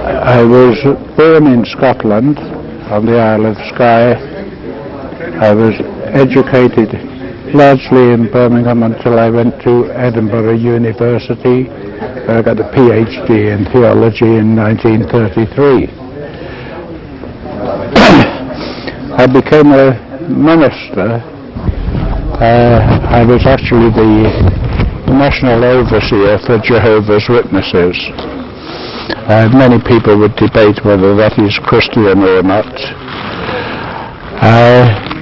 I was born in Scotland on the Isle of Skye. I was educated largely in Birmingham until I went to Edinburgh University, where I got a PhD in theology in 1933. I became a minister. I was actually the National Overseer for Jehovah's Witnesses. Many people would debate whether that is Christian or not.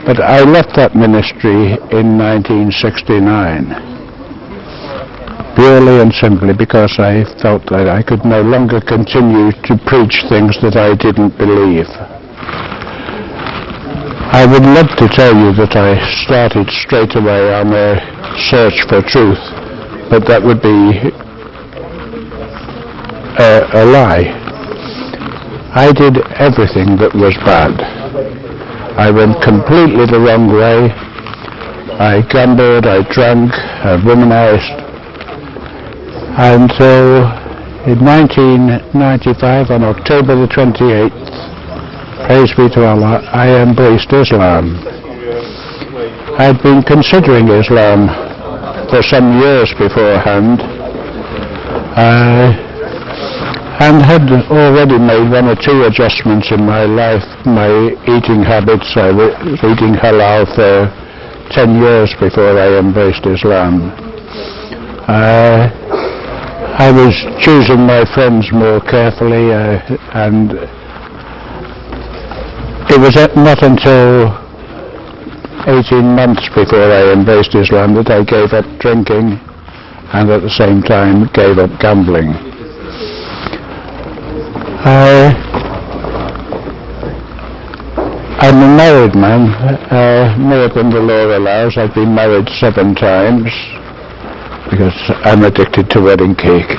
But I left that ministry in 1969, purely and simply because I felt that I could no longer continue to preach things that I didn't believe. I would love to tell you that I started straight away on a search for truth, but that would be a lie. I did everything that was bad. I went completely the wrong way. I gambled, I drank, I womanized. Until in 1995, on October the 28th, praise be to Allah, I embraced Islam. I'd been considering Islam for some years beforehand, and had already made one or two adjustments in my life, my eating habits. I was eating halal for 10 years before I embraced Islam. I was choosing my friends more carefully, and it was not until 18 months before I embraced Islam that I gave up drinking and at the same time gave up gambling. I'm a married man, more than the law allows. I've been married 7 times because I'm addicted to wedding cake.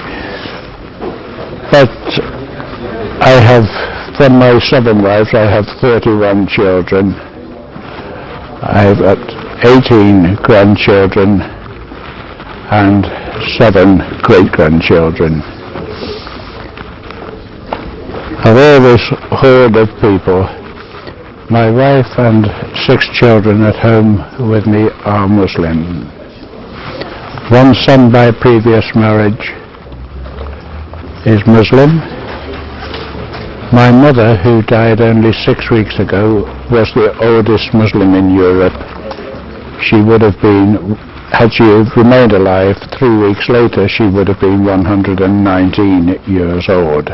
But I have, from my 7 wives, I have 31 children. I've got 18 grandchildren and 7 great-grandchildren. Of all this horde of people, my wife and 6 children at home with me are Muslim. 1 son by previous marriage is Muslim. My mother, who died only 6 weeks ago, was the oldest Muslim in Europe. She would have been, had she remained alive 3 weeks later, she would have been 119 years old.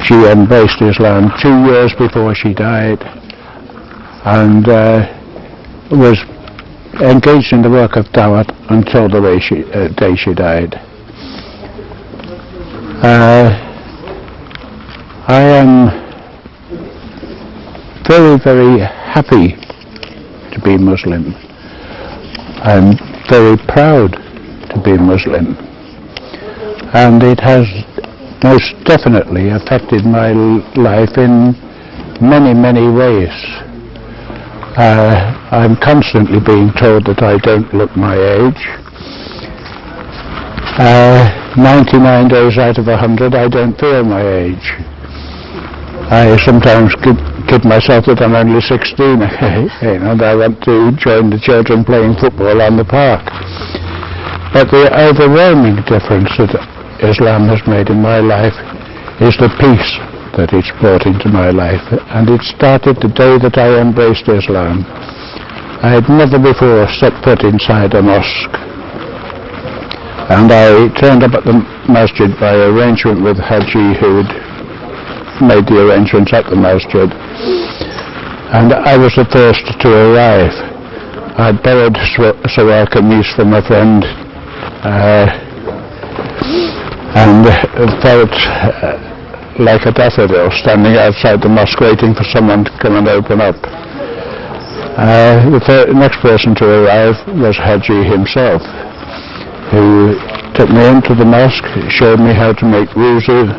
She embraced Islam 2 years before she died, and was engaged in the work of Dawah until the day she died. I am very, very happy to be Muslim. I'm very proud to be Muslim, and it has most definitely affected my life in many, many ways. I'm constantly being told that I don't look my age. 99 days out of 100 I don't feel my age. I sometimes kid myself that I'm only 16 and I want to join the children playing football on the park. But the overwhelming difference that Islam has made in my life is the peace that it's brought into my life, and it started the day that I embraced Islam. I had never before set foot inside a mosque, and I turned up at the masjid by arrangement with Haji, who had made the arrangements at the masjid, and I was the first to arrive. I'd borrowed Sawar Kameez from a friend, and felt like a daffodil standing outside the mosque waiting for someone to come and open up. The next person to arrive was Haji himself, who took me into the mosque, showed me how to make wuzu,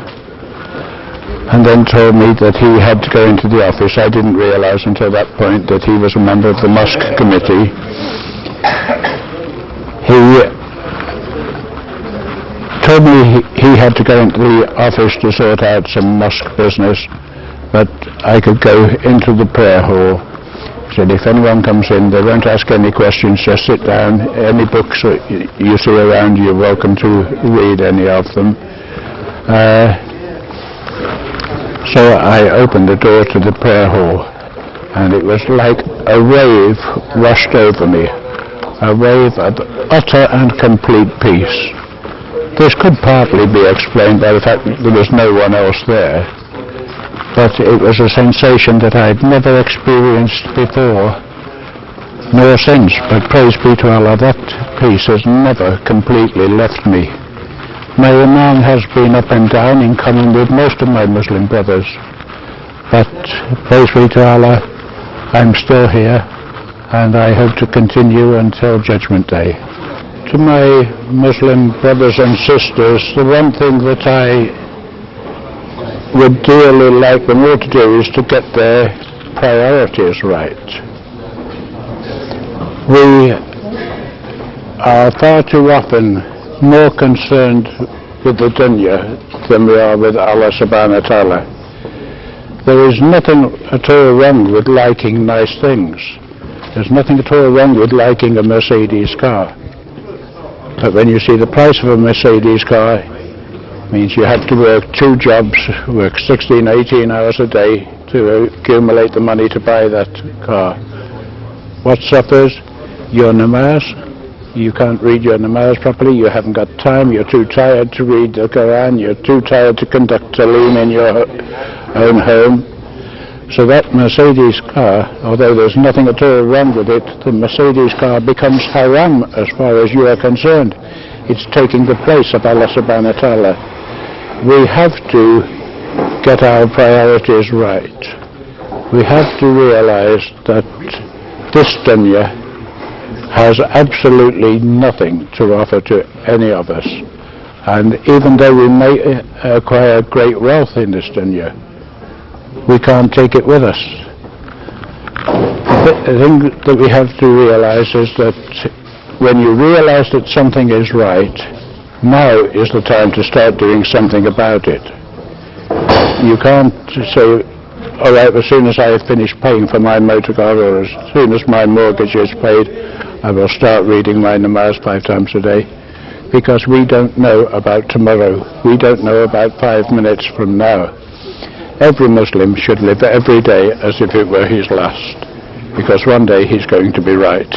and then told me that he had to go into the office. I didn't realize until that point that he was a member of the mosque committee. He told me he had to go into the office to sort out some mosque business, but I could go into the prayer hall. He said, if anyone comes in, they won't ask any questions, just sit down. Any books that you see around, you're welcome to read any of them. So I opened the door to the prayer hall, and it was like a wave rushed over me, a wave of utter and complete peace. This could partly be explained by the fact that there was no one else there, but it was a sensation that I'd never experienced before, nor since, but praise be to Allah, that peace has never completely left me. My iman has been up and down in common with most of my Muslim brothers, but praise be to Allah, I'm still here, and I hope to continue until Judgment Day. To my Muslim brothers and sisters, the one thing that I would dearly like them all to do is to get their priorities right. We are far too often more concerned with the dunya than we are with Allah subhanahu wa ta'ala. There is nothing at all wrong with liking nice things. There's nothing at all wrong with liking a Mercedes car. But when you see the price of a Mercedes car, it means you have to work 2 jobs, work 16, 18 hours a day to accumulate the money to buy that car. What suffers? Your namaz. You can't read your namaz properly, you haven't got time, you're too tired to read the Quran, you're too tired to conduct talim in your own home. So that Mercedes car, although there's nothing at all wrong with it, the Mercedes car becomes haram as far as you are concerned. It's taking the place of Allah subhanahu wa ta'ala. We have to get our priorities right. We have to realize that this dunya has absolutely nothing to offer to any of us. And even though we may acquire great wealth in this dunya, we can't take it with us. The thing that we have to realize is that when you realize that something is right, now is the time to start doing something about it. You can't say, all right, as soon as I have finished paying for my motor car, or as soon as my mortgage is paid, I will start reading my namaz 5 times a day, because we don't know about tomorrow. We don't know about 5 minutes from now. Every Muslim should live every day as if it were his last, because one day he's going to be right.